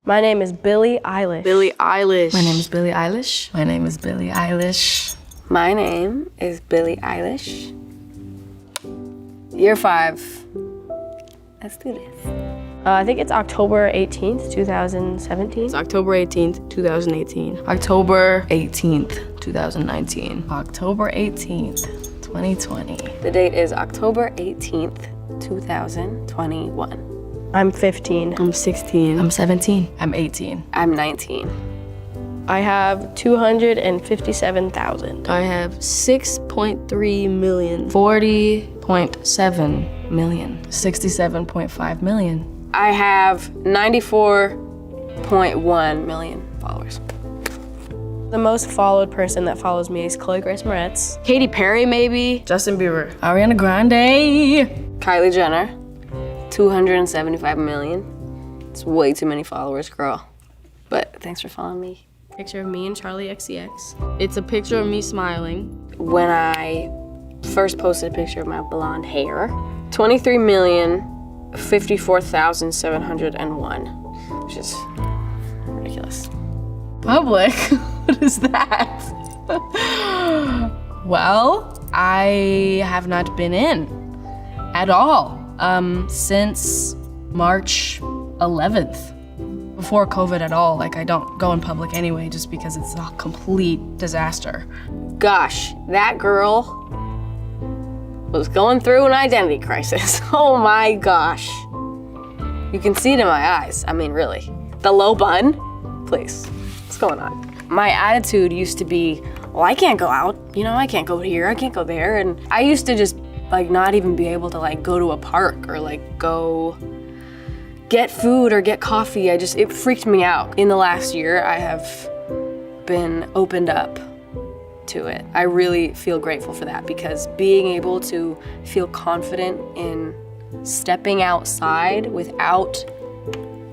My name is Billie Eilish. Billie Eilish. My name is Billie Eilish. My name is Billie Eilish. My name is Billie Eilish. Year 5. Let's do this. I think it's October 18th, 2017. It's October 18th, 2018. October 18th, 2019. October 18th, 2020. The date is October 18th, 2021. I'm 15. I'm 16. I'm 17. I'm 18. I'm 19. I have 257,000. I have 6.3 million. 40.7 million. 67.5 million. I have 94.1 million followers. The most followed person that follows me is Chloe Grace Moretz. Katy Perry, maybe. Justin Bieber. Ariana Grande. Kylie Jenner. 275 million. It's way too many followers, girl. But thanks for following me. Picture of me and Charlie XCX. It's a picture of me smiling. When I first posted a picture of my blonde hair, 23,054,701, which is ridiculous. Public? What is that? Well, I have not been in at all since March 11th. Before COVID at all. Like, I don't go in public anyway just because it's a complete disaster. Gosh, that girl was going through an identity crisis. Oh my gosh. You can see it in my eyes. I mean, really. The low bun? Please, what's going on? My attitude used to be, well, I can't go out. You know, I can't go here, I can't go there. And I used to just like not even be able to like go to a park or like go get food or get coffee. It freaked me out. In the last year, I have been opened up to it. I really feel grateful for that because being able to feel confident in stepping outside without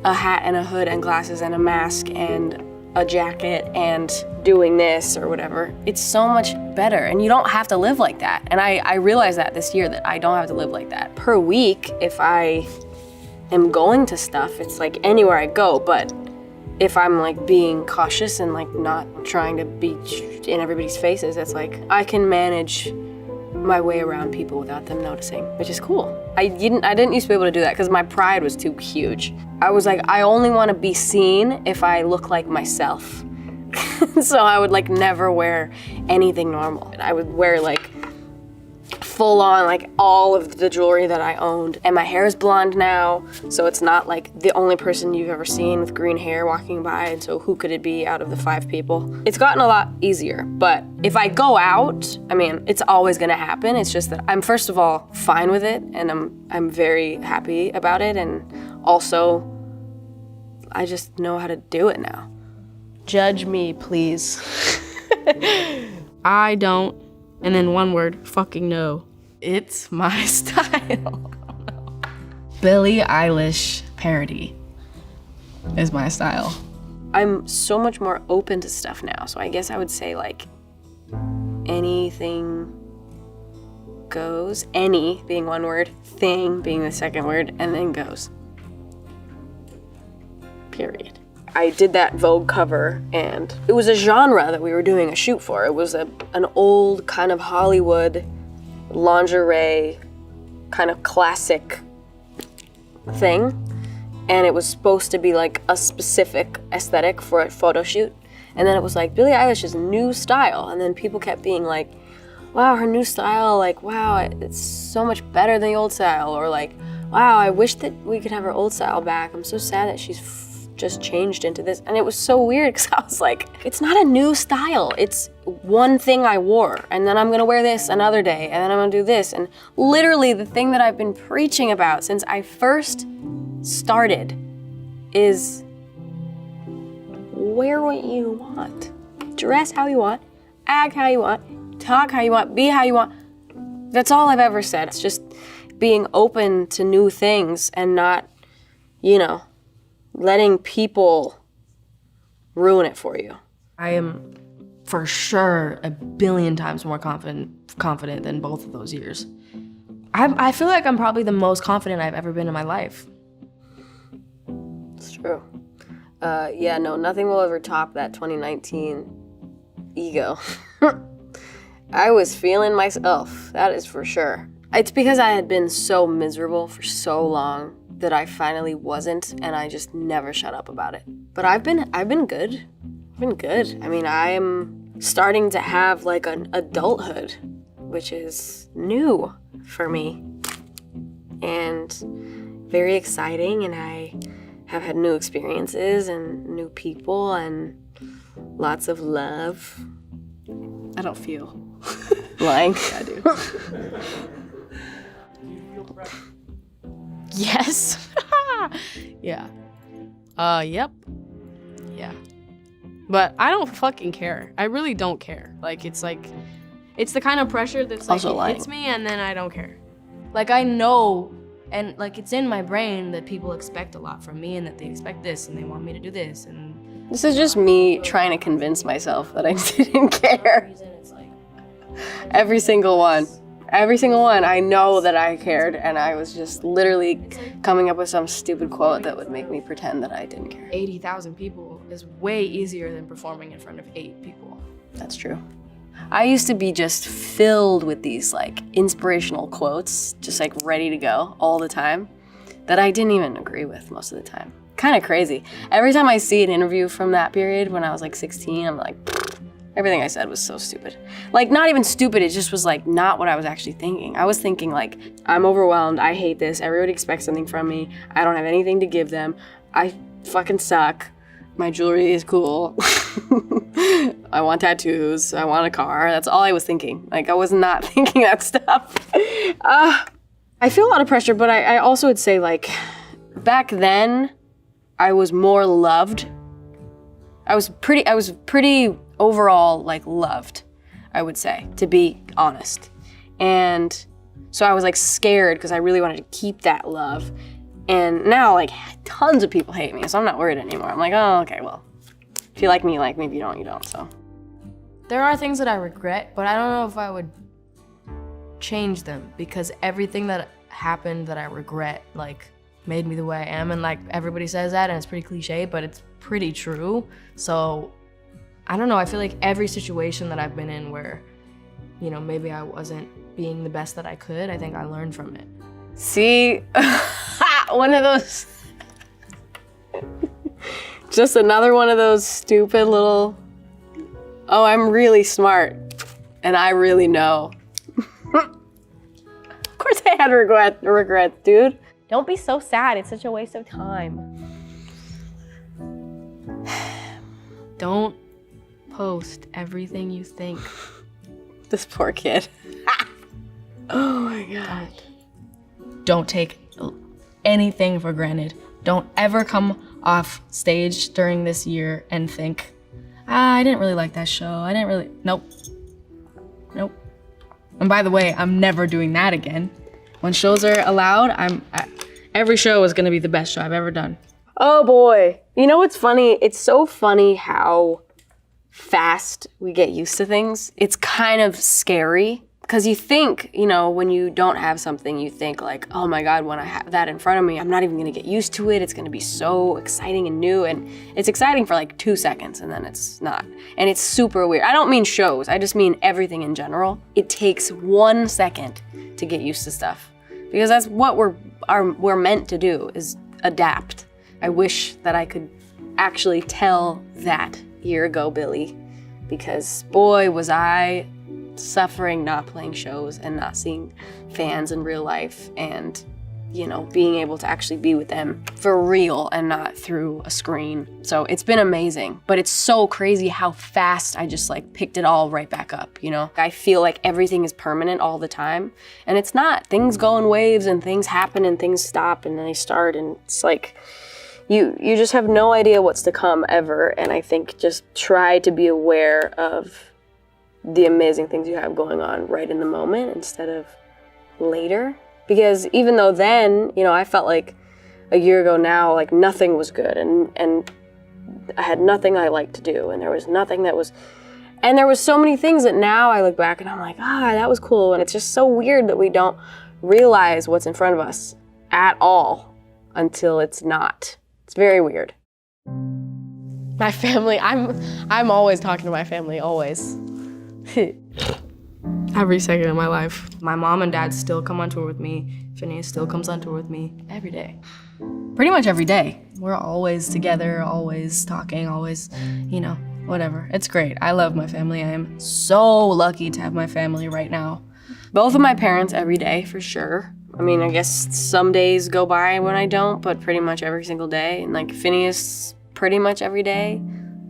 a hat and a hood and glasses and a mask and a jacket and doing this or whatever, it's so much better. And you don't have to live like that. And I realized that this year that I don't have to live like that. Per week, if I am going to stuff, it's like anywhere I go, but if I'm like being cautious and like not trying to be in everybody's faces, it's like I can manage my way around people without them noticing, which is cool. I didn't used to be able to do that because my pride was too huge. I was like, I only want to be seen if I look like myself. So I would like never wear anything normal. I would wear like full on like all of the jewelry that I owned. And my hair is blonde now, so it's not like the only person you've ever seen with green hair walking by, and so who could it be out of the 5 people? It's gotten a lot easier, but if I go out, I mean, it's always gonna happen. It's just that I'm first of all fine with it, and I'm very happy about it, and also I just know how to do it now. Judge me, please. I don't. And then one word, fucking no. It's my style. Billie Eilish parody is my style. I'm so much more open to stuff now, so I guess I would say like anything goes. Any being one word, thing being the second word, and then goes. Period. I did that Vogue cover, and it was a genre that we were doing a shoot for. It was an old kind of Hollywood lingerie kind of classic thing, and it was supposed to be like a specific aesthetic for a photo shoot. And then it was like Billie Eilish's new style, and then people kept being like, wow, her new style, like, wow, it's so much better than the old style, or like, wow, I wish that we could have her old style back. I'm so sad that she's just changed into this. And it was so weird because I was like, it's not a new style. It's one thing I wore, and then I'm gonna wear this another day, and then I'm gonna do this. And literally the thing that I've been preaching about since I first started is wear what you want. Dress how you want, act how you want, talk how you want, be how you want. That's all I've ever said. It's just being open to new things and not, you know, letting people ruin it for you. I am for sure a billion times more confident than both of those years. I feel like I'm probably the most confident I've ever been in my life. It's true. Yeah, no, nothing will ever top that 2019 ego. I was feeling myself, that is for sure. It's because I had been so miserable for so long that I finally wasn't, and I just never shut up about it. But I've been good. I've been good. I mean, I'm starting to have like an adulthood, which is new for me and very exciting, and I have had new experiences and new people and lots of love. I don't feel. Lying? Yeah, I do. Yes. Yeah. Yep. Yeah. But I don't fucking care. I really don't care. Like, it's the kind of pressure that's like, Also it hits me and then I don't care. Like, I know, and like, it's in my brain that people expect a lot from me and that they expect this and they want me to do this, and This is just me trying to convince myself that I didn't care. Every single one. Every single one, I know that I cared, and I was just literally coming up with some stupid quote that would make me pretend that I didn't care. 80,000 people is way easier than performing in front of 8 people. That's true. I used to be just filled with these like inspirational quotes, just like ready to go all the time, that I didn't even agree with most of the time. Kind of crazy. Every time I see an interview from that period when I was like 16, I'm like, everything I said was so stupid. Like, not even stupid, it just was like not what I was actually thinking. I was thinking like, I'm overwhelmed, I hate this, everybody expects something from me, I don't have anything to give them, I fucking suck, my jewelry is cool, I want tattoos, I want a car, that's all I was thinking. Like, I was not thinking that stuff. I feel a lot of pressure, but I also would say like, back then, I was more loved. I was pretty overall like loved, I would say, to be honest. And so I was like scared because I really wanted to keep that love. And now like tons of people hate me, so I'm not worried anymore. I'm like, oh, okay, well, if you like me, like me, if you don't, so. There are things that I regret, but I don't know if I would change them, because everything that happened that I regret like made me the way I am, and like everybody says that and it's pretty cliche, but it's pretty true. So I don't know, I feel like every situation that I've been in where, you know, maybe I wasn't being the best that I could, I think I learned from it. See, one of those, just another one of those stupid little, oh, I'm really smart and I really know. Of course I had regrets, dude. Don't be so sad, it's such a waste of time. Don't post everything you think. This poor kid. Oh my God. Don't take anything for granted. Don't ever come off stage during this year and think, I didn't really like that show. Nope. And by the way, I'm never doing that again. When shows are allowed, every show is gonna be the best show I've ever done. Oh boy. You know what's funny? It's so funny how fast we get used to things. It's kind of scary because you think, you know, when you don't have something, you think like, oh my God, when I have that in front of me, I'm not even gonna get used to it. It's gonna be so exciting and new. And it's exciting for like 2 seconds and then it's not. And it's super weird. I don't mean shows, I just mean everything in general. It takes 1 second to get used to stuff because that's what we're meant to do, is adapt. I wish that I could actually tell that year ago Billie, because boy was I suffering not playing shows and not seeing fans in real life and, you know, being able to actually be with them for real and not through a screen. So it's been amazing, but it's so crazy how fast I just like picked it all right back up, you know? I feel like everything is permanent all the time, and it's not. Things go in waves and things happen and things stop and then they start, and it's like, you just have no idea what's to come ever. And I think just try to be aware of the amazing things you have going on right in the moment instead of later. Because even though then, you know, I felt like a year ago now, like nothing was good and I had nothing I liked to do, and there was nothing that was, and there was so many things that now I look back and I'm like, that was cool. And it's just so weird that we don't realize what's in front of us at all until it's not. It's very weird. My family, I'm always talking to my family, always. Every second of my life. My mom and dad still come on tour with me. Phineas still comes on tour with me every day. Pretty much every day. We're always together, always talking, always, whatever. It's great. I love my family. I am so lucky to have my family right now. Both of my parents every day, for sure. I mean, I guess some days go by when I don't, but pretty much every single day. And like Phineas, pretty much every day.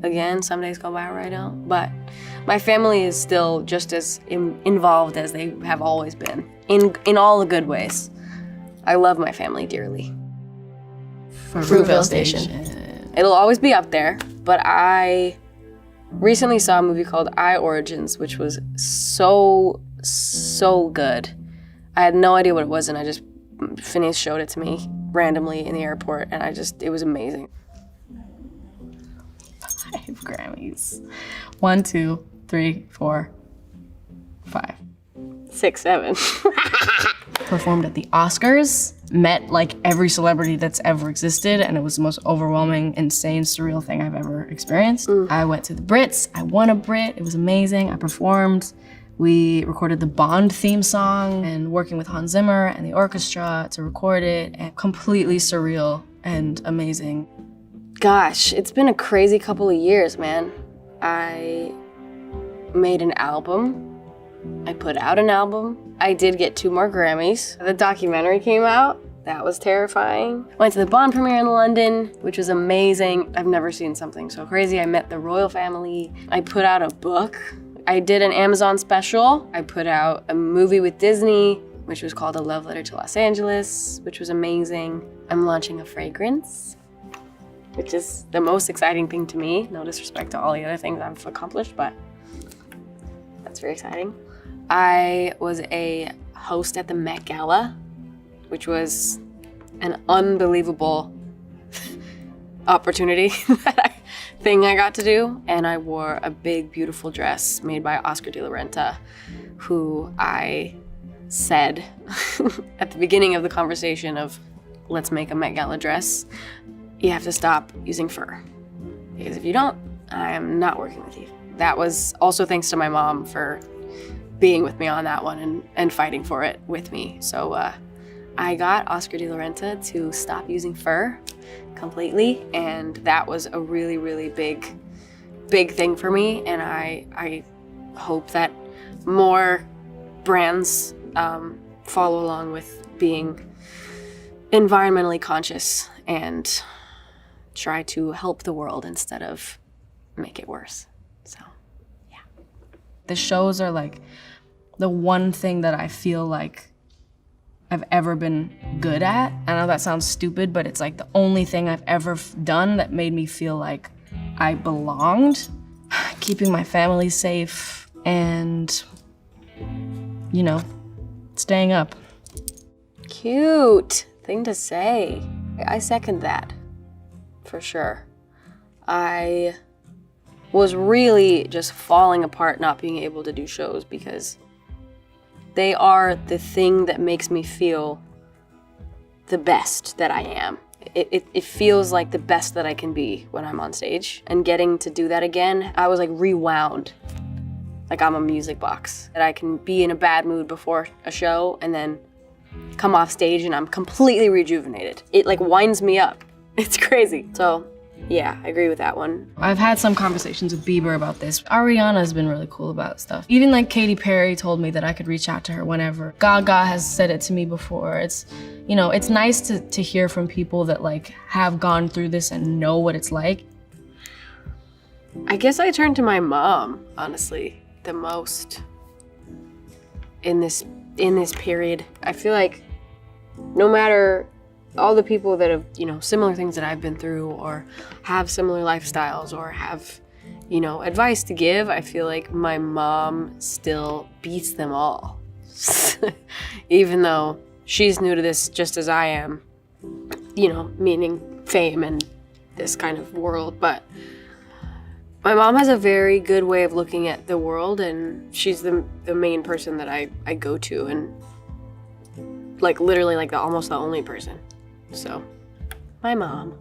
Again, some days go by where I don't. But my family is still just as involved as they have always been, in all the good ways. I love my family dearly. Fruitvale Station. It'll always be up there, but I recently saw a movie called Origins, which was so good. I had no idea what it was, and Phineas showed it to me randomly in the airport, and it was amazing. 5 Grammys. 1, 2, 3, 4, 5. 6, 7. Performed at the Oscars, met like every celebrity that's ever existed, and it was the most overwhelming, insane, surreal thing I've ever experienced. I went to the Brits, I won a Brit, it was amazing. I performed. We recorded the Bond theme song and working with Hans Zimmer and the orchestra to record it, and completely surreal and amazing. Gosh, it's been a crazy couple of years, man. I made an album. I put out an album. I did get 2 more Grammys. The documentary came out. That was terrifying. Went to the Bond premiere in London, which was amazing. I've never seen something so crazy. I met the royal family. I put out a book. I did an Amazon special. I put out a movie with Disney, which was called A Love Letter to Los Angeles, which was amazing. I'm launching a fragrance, which is the most exciting thing to me. No disrespect to all the other things I've accomplished, but that's very exciting. I was a host at the Met Gala, which was an unbelievable opportunity thing I got to do. And I wore a big, beautiful dress made by Oscar de la Renta, who I said at the beginning of the conversation of, let's make a Met Gala dress, you have to stop using fur. Because if you don't, I am not working with you. That was also thanks to my mom for being with me on that one and fighting for it with me. So I got Oscar de la Renta to stop using fur completely, and that was a really, really big thing for me. And I hope that more brands follow along with being environmentally conscious and try to help the world instead of make it worse. So, yeah. The shows are like the one thing that I feel like I've ever been good at. I know that sounds stupid, but it's like the only thing I've ever done that made me feel like I belonged. Keeping my family safe and, staying up. Cute thing to say. I second that, for sure. I was really just falling apart not being able to do shows because they are the thing that makes me feel the best that I am. It feels like the best that I can be when I'm on stage. And getting to do that again, I was like rewound. Like I'm a music box. That I can be in a bad mood before a show and then come off stage and I'm completely rejuvenated. It like winds me up. It's crazy. So yeah, I agree with that one. I've had some conversations with Bieber about this. Ariana's been really cool about stuff. Even like Katy Perry told me that I could reach out to her whenever. Gaga has said it to me before. It's, it's nice to hear from people that like have gone through this and know what it's like. I guess I turn to my mom, honestly, the most in this period. I feel like no matter all the people that have, similar things that I've been through or have similar lifestyles or have, advice to give, I feel like my mom still beats them all. Even though she's new to this just as I am, meaning fame and this kind of world. But my mom has a very good way of looking at the world, and she's the main person that I go to, and like literally like almost the only person. So, my mom.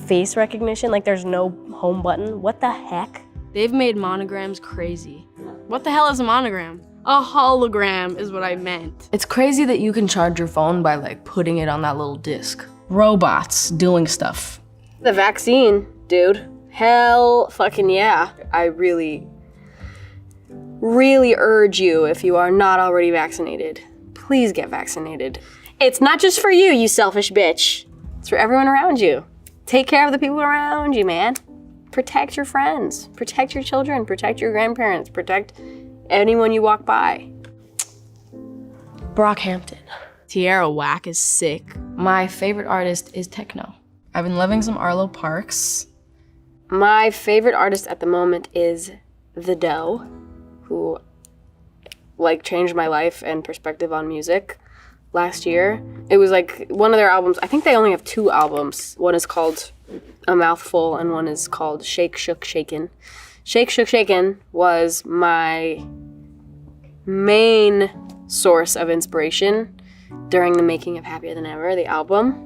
face recognition. Like there's no home button. What the heck? They've made monograms crazy. What the hell is a monogram? A hologram is what I meant. It's crazy that you can charge your phone by like putting it on that little disc. Robots doing stuff. The vaccine, dude. Hell fucking yeah. I really urge you, if you are not already vaccinated, please get vaccinated. It's not just for you, you selfish bitch. It's for everyone around you. Take care of the people around you, man. Protect your friends, protect your children, protect your grandparents, protect anyone you walk by. Brockhampton. Tierra Whack is sick. My favorite artist is techno. I've been loving some Arlo Parks. My favorite artist at the moment is The Doe, who like changed my life and perspective on music last year. It was like one of their albums. I think they only have 2 albums. One is called A Mouthful and one is called Shake, Shook, Shaken. Shake, Shook, Shaken was my main source of inspiration during the making of Happier Than Ever, the album.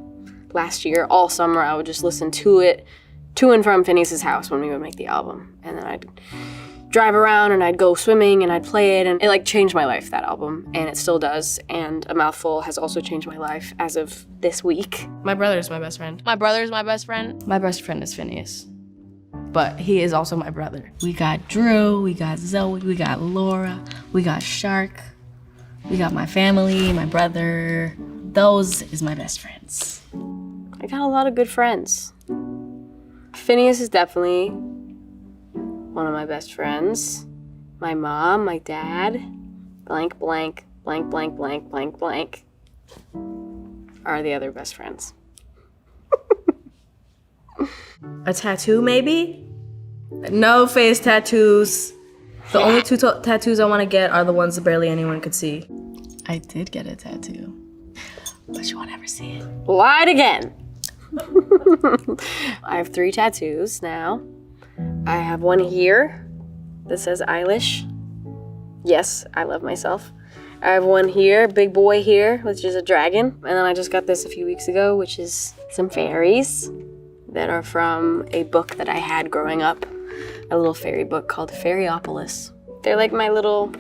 Last year, all summer, I would just listen to it to and from Phineas's house when we would make the album. And then I'd drive around and I'd go swimming and I'd play it, and it like changed my life, that album, and it still does. And A Mouthful has also changed my life as of this week. My brother's my best friend. My brother's my best friend. My best friend is Phineas, but he is also my brother. We got Drew, we got Zoe, we got Laura, we got Shark, we got my family, my brother. Those is my best friends. I got a lot of good friends. Phineas is definitely one of my best friends. My mom, my dad, blank, blank, blank, blank, blank, blank, blank, are the other best friends. A tattoo, maybe? No face tattoos. The only 2 tattoos I want to get are the ones that barely anyone could see. I did get a tattoo, but you won't ever see it. Lied again. I have 3 tattoos now. I have one here that says Eilish. Yes, I love myself. I have one here, big boy here, which is a dragon. And then I just got this a few weeks ago, which is some fairies that are from a book that I had growing up. A little fairy book called Fairyopolis. They're like my little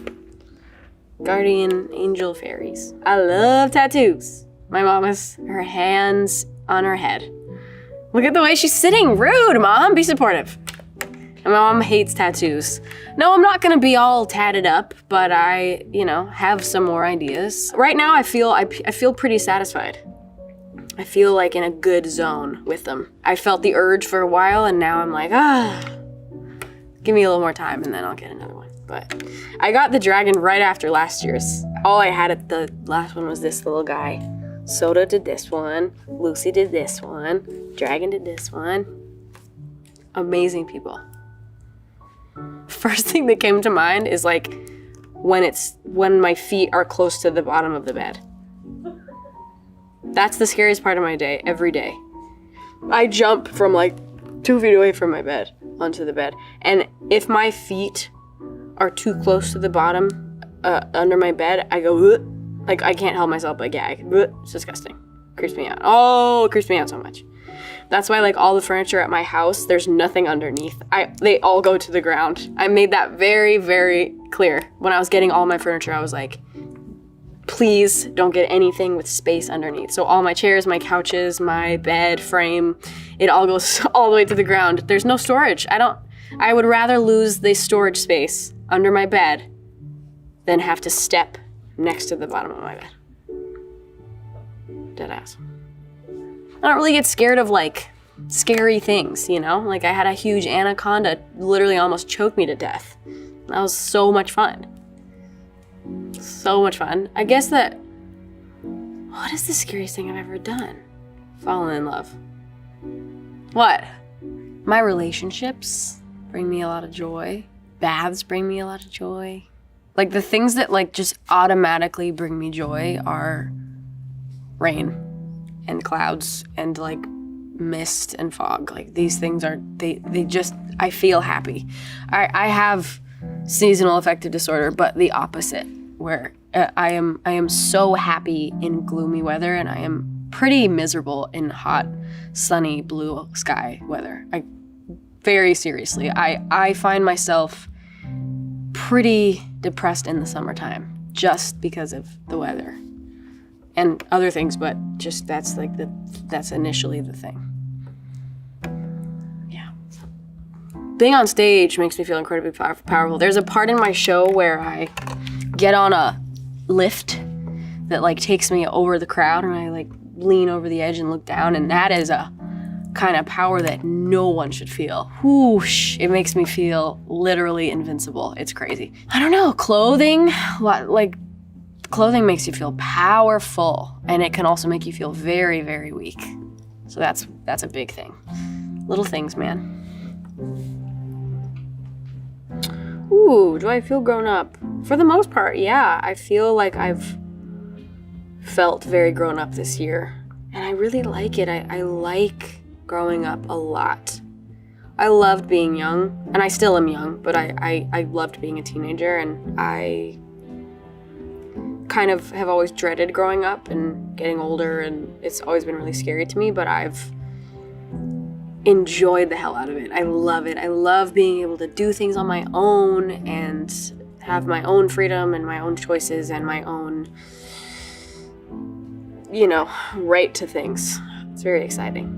guardian angel fairies. I love tattoos. My mom has her hands on her head. Look at the way she's sitting. Rude, Mom. Be supportive. And my mom hates tattoos. No, I'm not gonna be all tatted up, but I, have some more ideas. Right now, I feel pretty satisfied. I feel like in a good zone with them. I felt the urge for a while, and now I'm like, give me a little more time, and then I'll get another one. But I got the dragon right after last year's. All I had at the last one was this little guy. Soda did this one, Lucy did this one, Dragon did this one. Amazing people. First thing that came to mind is like when my feet are close to the bottom of the bed. That's the scariest part of my day, every day. I jump from like 2 feet away from my bed onto the bed. And if my feet are too close to the bottom under my bed, I go, ugh. Like, I can't help myself but gag. It's disgusting. Creeps me out. Oh, it creeps me out so much. That's why, like, all the furniture at my house, there's nothing underneath. They all go to the ground. I made that very, very clear. When I was getting all my furniture, I was like, please don't get anything with space underneath. So all my chairs, my couches, my bed frame, it all goes all the way to the ground. There's no storage. I would rather lose the storage space under my bed than have to step next to the bottom of my bed. Deadass. I don't really get scared of like scary things, Like I had a huge anaconda literally almost choke me to death. That was so much fun. So much fun. I guess what is the scariest thing I've ever done? Fallen in love. What? My relationships bring me a lot of joy. Baths bring me a lot of joy. Like the things that like just automatically bring me joy are rain and clouds and like mist and fog. Like these things are, they just, I feel happy. I have seasonal affective disorder, but the opposite, where I am so happy in gloomy weather, and I am pretty miserable in hot, sunny, blue sky weather. Very seriously, I find myself pretty depressed in the summertime just because of the weather and other things, but just that's initially the thing. Yeah. Being on stage makes me feel incredibly powerful. There's a part in my show where I get on a lift that like takes me over the crowd, and I like lean over the edge and look down, and that is a kind of power that no one should feel. Whoosh, it makes me feel literally invincible. It's crazy. I don't know, clothing makes you feel powerful, and it can also make you feel very, very weak. So that's a big thing. Little things, man. Ooh, do I feel grown up? For the most part, yeah. I feel like I've felt very grown up this year, and I really like it. I like growing up a lot. I loved being young, and I still am young, but I loved being a teenager, and I kind of have always dreaded growing up and getting older, and it's always been really scary to me, but I've enjoyed the hell out of it. I love it. I love being able to do things on my own and have my own freedom and my own choices and my own, right to things. It's very exciting.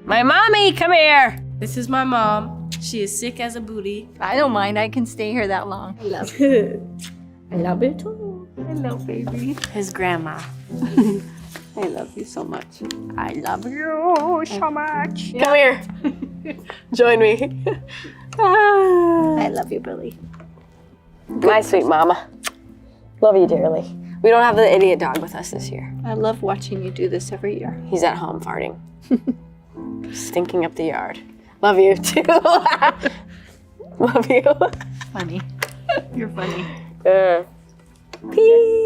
My mommy, come here. This is my mom. She is sick as a booty. I don't mind. I can stay here that long. I love it. I love it too. Hello, baby. His grandma. I love you so much. I love you so much. Come here. Join me. I love you, Billie. My sweet mama. Love you dearly. We don't have the idiot dog with us this year. I love watching you do this every year. He's at home farting. Stinking up the yard. Love you too. Love you. Funny. You're funny. Peace.